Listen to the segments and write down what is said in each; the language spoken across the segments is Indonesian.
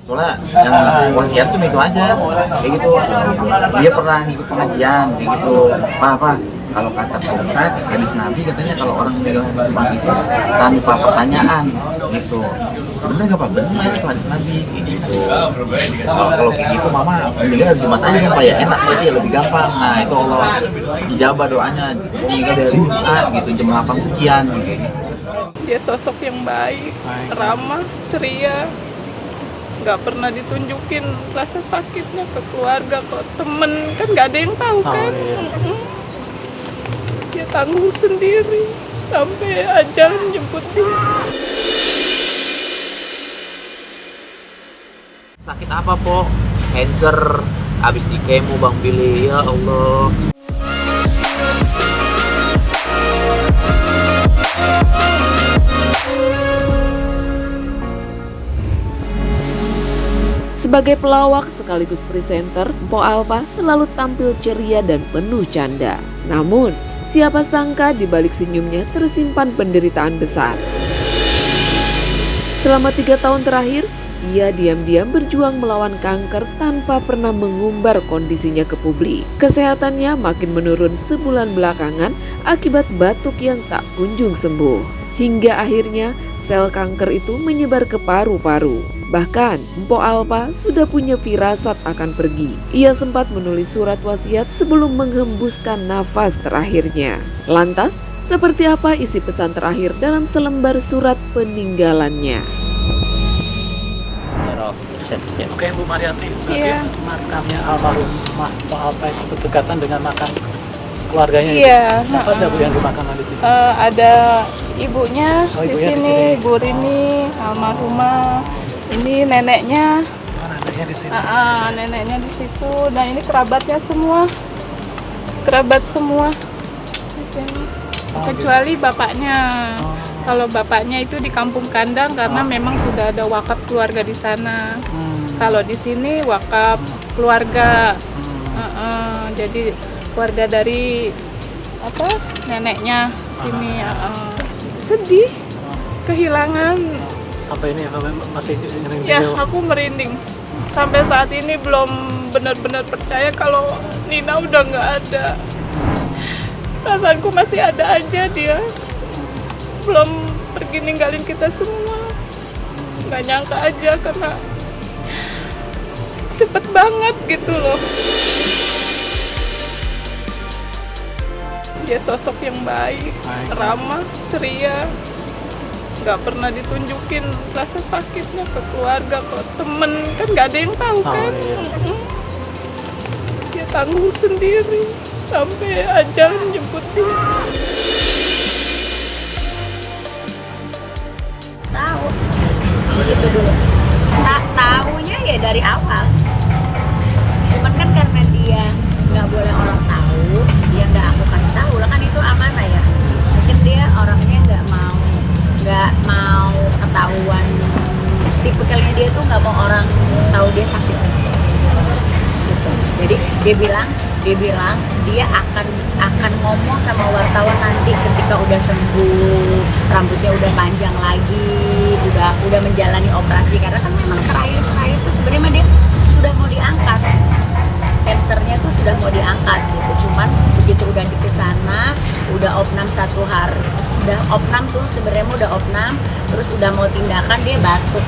Soalnya yang wasiat tuh itu aja, kayak gitu. Dia pernah ikut pengajian, kayak gitu. Apa? Kalau kata Pak Ustadz, hadis Nabi katanya kalau orang meninggal cuma itu tanpa pertanyaan, gitu. Bener nggak Pak? Bener itu hadis Nabi, kayak gitu. Kalau kayak gitu Mama meninggal hari Jumat aja kan Pak ya, enak berarti ya lebih gampang. Nah itu Allah ijabah doanya, meninggal dari Jumat gitu jam 8 sekian, kayak gitu. Dia sosok yang baik, ramah, ceria, nggak pernah ditunjukin rasa sakitnya ke keluarga, ke temen, kan nggak ada yang tahu kan. Dia tanggung sendiri sampai ajal menjemput dia. Sakit apa po? Cancer, habis di kemo Bang Billy, ya Allah. Sebagai pelawak sekaligus presenter, Mpok Alpa selalu tampil ceria dan penuh canda. Namun, siapa sangka di balik senyumnya tersimpan penderitaan besar. Selama 3 tahun terakhir, ia diam-diam berjuang melawan kanker tanpa pernah mengumbar kondisinya ke publik. Kesehatannya makin menurun sebulan belakangan akibat batuk yang tak kunjung sembuh. Hingga akhirnya sel kanker itu menyebar ke paru-paru. Bahkan, Mpok Alpa sudah punya firasat akan pergi. Ia sempat menulis surat wasiat sebelum menghembuskan nafas terakhirnya. Lantas, seperti apa isi pesan terakhir dalam selembar surat peninggalannya? Oke Bu Mariati, Iya. berarti makamnya almarhumah Mpok Alpa itu berdekatan dengan makam keluarganya. Iya. Siapa aja Bu yang dimakamkan di situ? Ada ibunya Oh, di ibunya di sini, sini. Bu Rini, almarhumah. Ini neneknya, Anaknya di sini. neneknya di situ. Nah ini kerabatnya semua, kerabat semua di sini. Kecuali bapaknya. Kalau bapaknya itu di Kampung Kandang karena memang sudah ada wakaf keluarga di sana. Kalau di sini wakaf keluarga. Jadi keluarga dari neneknya sini. Sedih, kehilangan. Sampai ini masih ngering Ya, aku merinding. Sampai saat ini belum benar-benar percaya kalau Nina udah nggak ada. Perasaanku masih ada aja dia. Belum pergi ninggalin kita semua. Nggak nyangka aja karena cepet banget gitu loh. Dia sosok yang baik, ramah, ceria. Nggak pernah ditunjukin rasa sakitnya ke keluarga, ke temen, kan nggak ada yang tahu kan. Dia tanggung sendiri sampai ajal menjemput dia. Tahu di situ dulu. Taunya ya dari awal. Cuman kan karena dia nggak boleh orang tahu, dia nggak aku kasih tahu lah, kan itu amanah ya. Mungkin dia orangnya nggak mau ketahuan, tipikalnya dia tuh nggak mau orang tahu dia sakit gitu. Jadi dia bilang dia akan ngomong sama wartawan nanti ketika udah sembuh, rambutnya udah panjang lagi, udah menjalani operasi, karena kan memang terakhir tuh sebenarnya dia sudah mau diangkat, kansernya tuh sudah mau diangkat gitu. Cuman begitu udah di kesana, udah opnam 1 hari, udah opnam tuh sebenarnya udah opnam, terus udah mau tindakan dia batuk.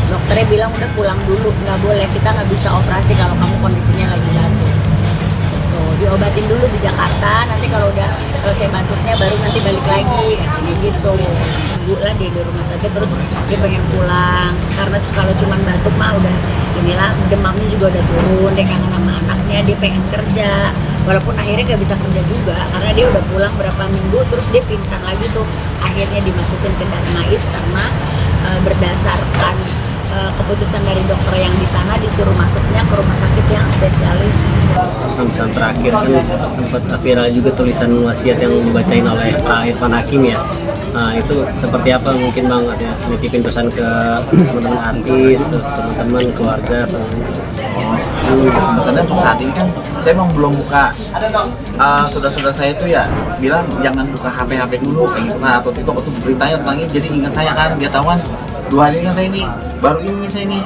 Dokternya bilang udah pulang dulu, nggak boleh, kita nggak bisa operasi kalau kamu kondisinya lagi batuk. Tuh, diobatin dulu di Jakarta, nanti kalau udah selesai batuknya baru nanti balik lagi, katanya gitu. Minggu lah dia di rumah sakit, terus dia pengen pulang karena kalau cuman batuk mah udah inilah, demamnya juga udah turun, dia kangen sama anaknya, dia pengen kerja, walaupun akhirnya nggak bisa kerja juga karena dia udah pulang berapa minggu, terus dia pingsan lagi tuh, akhirnya dimasukin ke Darmais karena berdasarkan keputusan dari dokter yang di sana disuruh masuknya ke rumah sakit yang spesialis. Pesan terakhir kan sempat viral juga tulisan wasiat yang dibacain oleh Pak Irfan Hakim ya. Nah itu seperti apa mungkin Bang ya, nitipin pesan ke teman-teman artis, terus teman-teman keluarga. Pesannya untuk saat ini kan saya emang belum buka, saudara-saudara saya itu ya bilang jangan buka HP dulu kayak gitu kan, atau TikTok atau beritanya tentang ini, jadi ingat saya kan, dia tahu kan 2 hari kan saya ini baru ini saya ini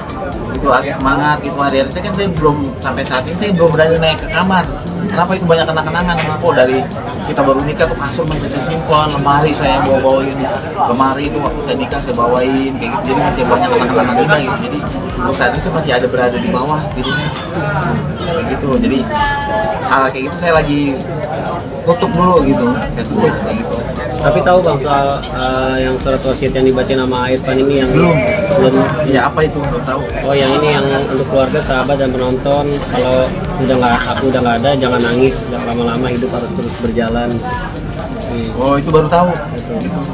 itu agak semangat itu hari saya kan saya belum sampai saat ini saya belum berani naik ke kamar. Kenapa itu banyak kenang-kenangan? Oh dari kita baru nikah tuh kasur masih simpan, lemari saya bawain, lemari itu waktu saya nikah saya bawain kayak gitu, jadi masih banyak kenang-kenangan juga gitu. Jadi untuk saat ini saya masih ada berada di bawah gitu kayak gitu. Jadi hal kayak gitu saya lagi tutup dulu gitu, saya tutup kayak gitu. Tapi tahu Bang soal yang surat wasiat yang dibaca nama Irfan ini yang belum. Ya apa itu belum tahu. Oh yang ini yang untuk keluarga, sahabat dan penonton, kalau aku udah nggak ada jangan nangis, jangan lama-lama, hidup harus terus berjalan. Oh itu baru tahu.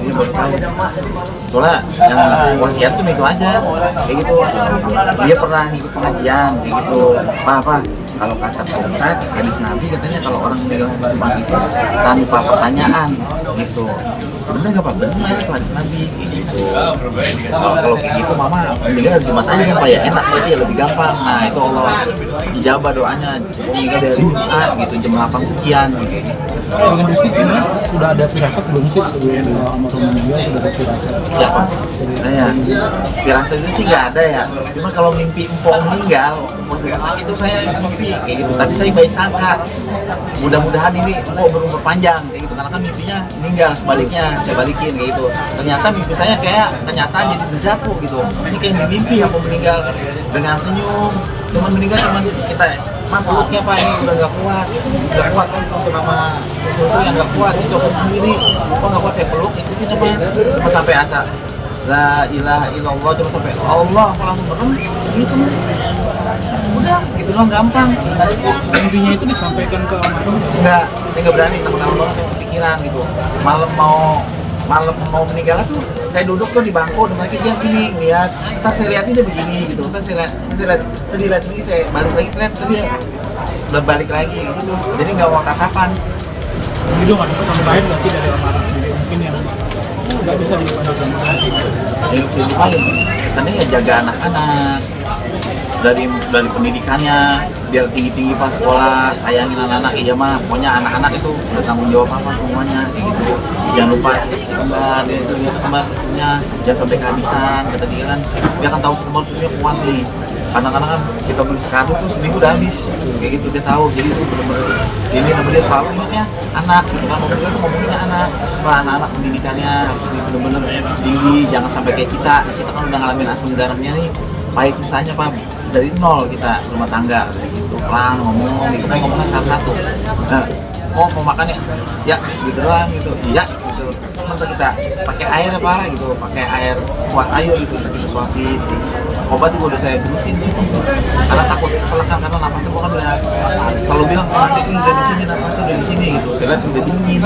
Iya baru tahu. Soalnya yang wasiat tuh itu aja kayak gitu. Dia pernah ikut pengajian kayak gitu. Apa kalau kata Pak Ustadz, hadis Nabi katanya kalau orang meninggal hari Jumat itu tanpa pertanyaan gitu. Bener nggak Pak? Bener itu hadis Nabi kayak gitu. Kalau kayak gitu Mama meninggal hari Jumat aja kan Pak ya, enak berarti ya lebih gampang. Nah itu Allah ijabah doanya meninggal dari Jumat gitu jam 8 sekian gitu. Dengan sisi ini sudah ada firasat belum sih sebelum almarhum meninggal, sudah ada firasat? Siapa? Saya. Firasat itu sih nggak ada ya. Cuma kalau mimpi empok meninggal, empok sakit itu saya mimpi kayak gitu. Tapi saya baik sangka. Mudah-mudahan ini empok berumur panjang kayak gitu. Karena kan mimpinya meninggal, sebaliknya saya balikin kayak gitu. Ternyata mimpi saya kayak kenyataan jadi tersapu gitu. Ini kayak mimpi aku meninggal dengan senyum. Cuman meninggal cuman kita peluknya Pak ini udah nggak kuat kan untuk nama susu yang nggak kuat itu copot sendiri kok nggak kuat saya peluk ikutin apa cuma sampai asa la ilaha illallah cuma sampai Allah aku langsung merem gitu udah gitu doang gampang. Intinya itu disampaikan ke almarhum? Enggak, saya nggak berani takut banget saya kepikiran gitu. Malam mau meninggal tuh saya duduk tuh di bangku dan lagi dia gini lihat, ntar saya lihat dia begini gitu, ntar saya lihat tadi ini saya balik lagi lihat tadi ya udah balik lagi gitu, jadi nggak mau tatapan. Itu nggak ada pesan lain nggak sih dari almarhum mungkin yang nggak bisa dipandang hati? Yang paling pesannya ya jaga anak-anak dari pendidikannya biar tinggi-tinggi pas sekolah, sayangin anak-anak ya mah, pokoknya anak-anak itu udah tanggung jawab apa semuanya gitu. Jangan lupa kembar dia itu lihat kembar susunya jangan sampai kehabisan, kata dia kan dia kan tahu semua susunya kuat nih, kadang-kadang kan kita beli sekali tuh seminggu udah habis kayak gitu dia tahu. Jadi itu benar-benar ini nama dia selalu ingatnya anak gitu kan, ngomonginnya anak anak pendidikannya harus benar-benar tinggi, jangan sampai kayak kita kan udah ngalamin asam garamnya nih, pahit susahnya Pak dari nol kita rumah tangga gitu, pelan ngomong gitu kan, ngomongnya satu-satu. Nah, mau makan ya gitu doang gitu, iya gitu. Masa kita pakai air apa gitu, pakai air kuat air gitu, kita suapin. Obat juga udah saya terusin karena takut kesalahan karena napasnya gua kan udah selalu bilang nanti ini udah di sini, napasnya udah di sini gitu. Saya lihat udah dingin,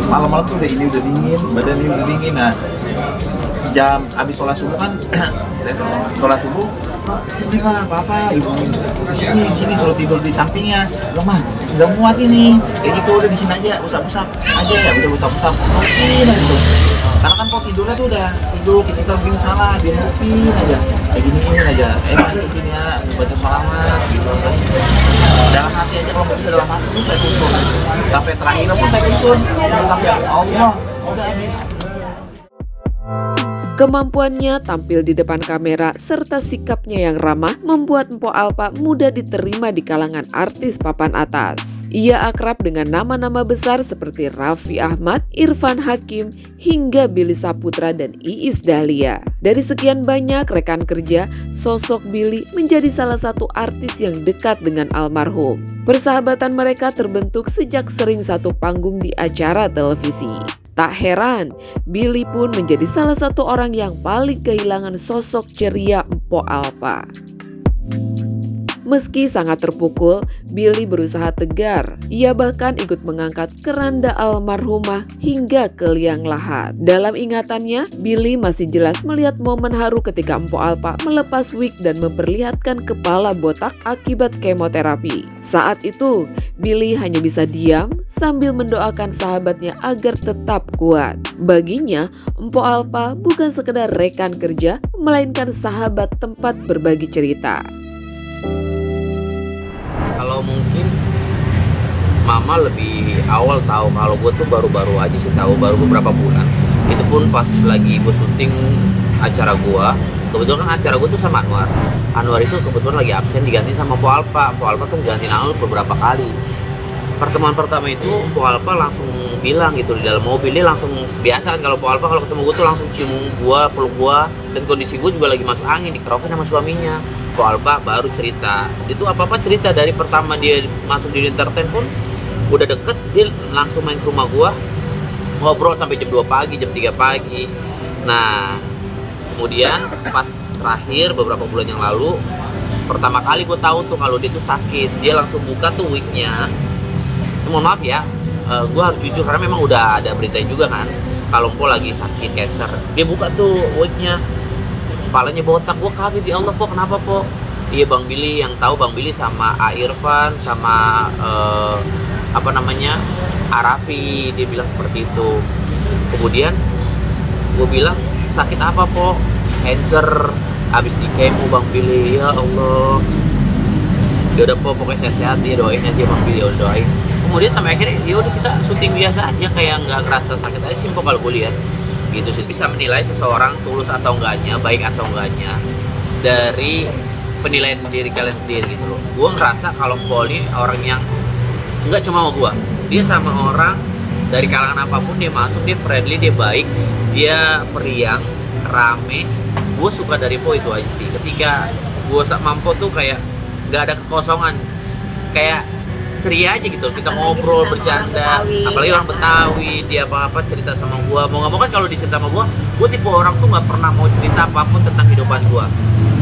malam-malam tuh udah ini udah dingin, badan ini udah dingin. Nah jam abis sholat subuh kan saya sholat subuh ini Pak apa ibu di sini suruh tidur di sampingnya, bilang mah nggak muat ini kayak gitu, udah di sini aja usap-usap aja ya, udah usap-usap rutin gitu. Karena kan kok tidurnya tuh udah tidur kita begini salah dirutin aja kayak gini aja rutin ya baca sholawat gitu kan dalam hati aja, kalau nggak bisa dalam hati tuh saya tuntun sampai terakhir pun saya tuntun sampai Allah udah habis. Kemampuannya tampil di depan kamera serta sikapnya yang ramah membuat Mpok Alpa mudah diterima di kalangan artis papan atas. Ia akrab dengan nama-nama besar seperti Raffi Ahmad, Irfan Hakim, hingga Billy Saputra dan Iis Dahlia. Dari sekian banyak rekan kerja, sosok Billy menjadi salah satu artis yang dekat dengan almarhum. Persahabatan mereka terbentuk sejak sering satu panggung di acara televisi. Tak heran, Billy pun menjadi salah satu orang yang paling kehilangan sosok ceria Mpok Alpa. Meski sangat terpukul, Billy berusaha tegar. Ia bahkan ikut mengangkat keranda almarhumah hingga ke liang lahat. Dalam ingatannya, Billy masih jelas melihat momen haru ketika Mpok Alpa melepas wig dan memperlihatkan kepala botak akibat kemoterapi. Saat itu, Billy hanya bisa diam sambil mendoakan sahabatnya agar tetap kuat. Baginya, Mpok Alpa bukan sekedar rekan kerja, melainkan sahabat tempat berbagi cerita. Kalau mungkin mama lebih awal tahu, kalau gue tuh baru-baru aja sih tahu, baru beberapa bulan. Itu pun pas lagi gue syuting acara gua. Kebetulan kan acara gua tuh sama Anwar. Anwar itu kebetulan lagi absen, diganti sama Po Alpa. Po Alpa tuh ganti Anwar beberapa kali. Pertemuan pertama itu Po Alpa langsung bilang gitu di dalam mobil, dia langsung, biasa kan kalau Po Alpa kalau ketemu gua tuh langsung cium gua, peluk gua, dan kondisi gua juga lagi masuk angin, dikerokin sama suaminya. Po Alpa baru cerita, itu apa-apa cerita dari pertama dia masuk di entertain pun udah deket, dia langsung main ke rumah gua, ngobrol sampai jam 2 pagi, jam 3 pagi. Nah, kemudian pas terakhir beberapa bulan yang lalu, pertama kali gue tahu tuh kalau dia tuh sakit, dia langsung buka tuh wignya. Mohon maaf ya, gue harus jujur karena memang udah ada berita juga kan, kalau Po lagi sakit cancer, dia buka tuh wignya, kepalanya botak. Gue kaget, ya Allah Po, kenapa Po? Iya Bang Billy, yang tahu Bang Billy sama A Irfan sama Arafi, dia bilang seperti itu. Kemudian gue bilang, sakit apa Po? Cancer, habis di kemo Bang Billy. Ya Allah, dia udah Po, pokoknya sehat-sehat, dia doain aja Bang Billy, udah doain. Kemudian sampai akhirnya ya udah kita syuting biasa aja, kayak nggak ngerasa sakit aja sih Po kalau gue lihat. Gitu sih, bisa menilai seseorang tulus atau enggaknya, baik atau enggaknya dari penilaian diri kalian sendiri gitu loh. Gue ngerasa kalau Po ini orang yang nggak cuma sama gue, dia sama orang dari kalangan apapun dia masuk, dia friendly, dia baik, dia periang, rame. Gue suka dari Po itu aja sih. Ketika gue sama Po tuh kayak nggak ada kekosongan, kayak ceria aja gitu. Kita ngobrol, bercanda, apalagi orang Betawi, dia apa-apa cerita sama gue. Mau nggak mau kan kalau dicerita sama gue tipe orang tuh nggak pernah mau cerita apapun tentang kehidupan gue.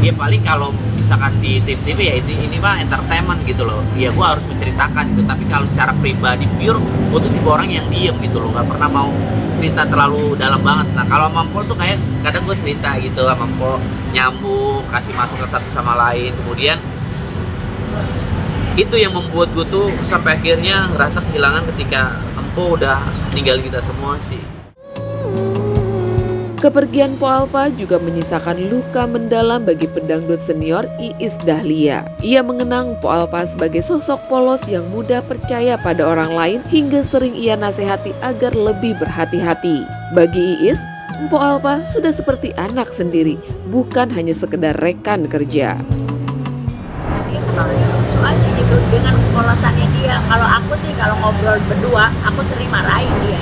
Ya paling kalau misalkan di TV ya ini mah entertainment gitu loh. Ya gue harus menceritakan gitu. Tapi kalau secara pribadi pure, gue tuh tipe orang yang diem gitu loh. Nggak pernah mau cerita terlalu dalam banget. Nah kalau sama Po tuh kayak kadang gue cerita gitu sama Po, nyambung, kasih masukan satu sama lain. Kemudian itu yang membuat gue tuh sampai akhirnya ngerasa kehilangan ketika Po udah ninggalin kita semua sih. Kepergian Po Alpa juga menyisakan luka mendalam bagi pendangdut senior Iis Dahlia. Ia mengenang Po Alpa sebagai sosok polos yang mudah percaya pada orang lain hingga sering ia nasihati agar lebih berhati-hati. Bagi Iis, Po Alpa sudah seperti anak sendiri, bukan hanya sekedar rekan kerja. Dia kenalnya lucu aja gitu dengan kepolosannya dia. Kalau aku sih kalau ngobrol berdua, aku sering marahin dia.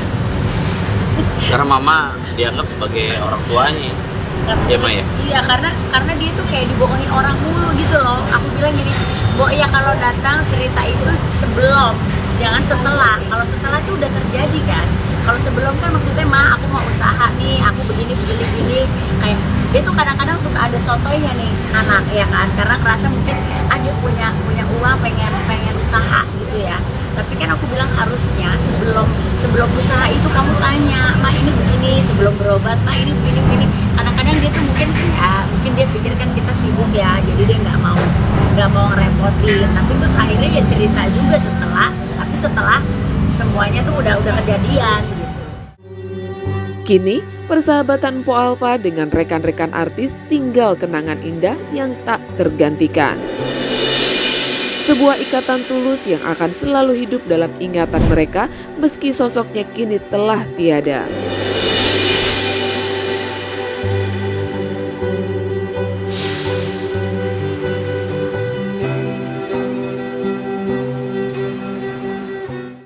Karena Mama dianggap sebagai orang tuanya. Ya Ma ya? Iya, karena dia tuh kayak dibohongin orang mulu gitu loh. Aku bilang gini, Bo ya kalau datang cerita itu sebelum, jangan setelah. Kalau setelah itu udah terjadi kan. Kalau sebelum kan maksudnya Ma aku mau usaha nih, aku begini. Kayak dia tuh kadang-kadang suka ada sotoynya nih anak ya kan. Karena kerasa mungkin dia punya uang pengen usaha gitu ya. Tapi kan aku bilang harusnya sebelum usaha itu kamu tanya, Ma ini begini, sebelum berobat, Ma ini begini. Kadang-kadang dia tuh mungkin dia pikirkan kita sibuk ya, jadi dia nggak mau ngerepotin. Tapi terus akhirnya ya cerita juga setelah semuanya tuh udah kejadian gitu. Kini, persahabatan Po Alpa dengan rekan-rekan artis tinggal kenangan indah yang tak tergantikan. Sebuah ikatan tulus yang akan selalu hidup dalam ingatan mereka meski sosoknya kini telah tiada.